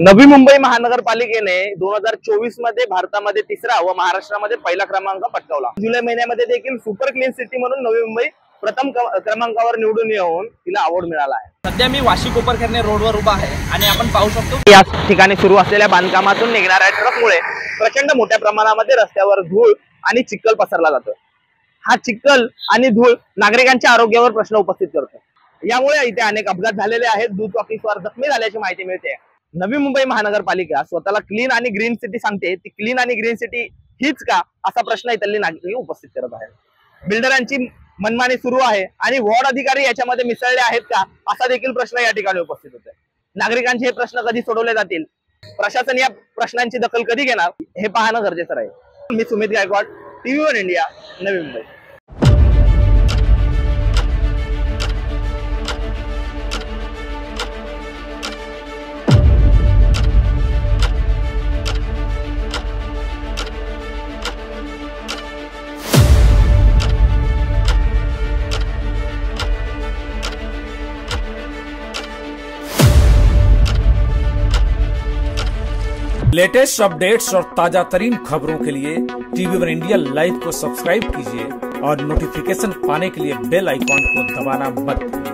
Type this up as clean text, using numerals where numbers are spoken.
नवी मुंबई महानगरपालिकेने 2024 मध्ये भारतामध्ये तिसरा व महाराष्ट्रामध्ये पहिला क्रमांक पटकावला। जुलै महिन्यामध्ये देखील सुपर क्लीन सिटी म्हणून नवी मुंबई प्रथम क्रमांकावर निवडून येऊन तिला अवॉर्ड मिळाला आहे। सध्या मी वाशी कोपरखैरणे रोडवर उभा आहे आणि आपण पाहू शकतो या ठिकाणी सुरू असलेल्या बांधकामातून निघणाऱ्या ट्रकमुळे प्रचंड मोठ्या प्रमाणामध्ये रस्त्यावर धूळ आणि चिखल पसरला जातो। हा चिखल आणि धूळ नागरिकांच्या आरोग्यावर प्रश्न उपस्थित करतो। यामुळे इथे अनेक अपघात झालेले आहेत। दुचाकीस्वार जखमी झाल्याची माहिती मिळते। नवी मुंबई महानगरपालिका स्वतःला क्लीन आणि ग्रीन सिटी सांगते, ती क्लीन आणि ग्रीन सिटी हीच का असा प्रश्न इथले नागरिक उपस्थित करत आहेत। बिल्डरांची मनमानी सुरू आहे आणि वॉर्ड अधिकारी याच्यामध्ये मिसळले आहेत का असा देखील प्रश्न या ठिकाणी उपस्थित होतोय। नागरिकांचे हे प्रश्न कधी सोडवले जातील, प्रशासन या प्रश्नांची दखल कधी घेणार हे पाहणं गरजेचं राहील। मी Sumit Gaikwad, TV1 India, Navi Mumbai. Latest updates और ताजा तरीन खबरों के लिए TV1 इंडिया लाइव को सब्सक्राइब कीजिए और नोटिफिकेशन पाने के लिए बेल आइकॉन को दबाना मत भूलिए।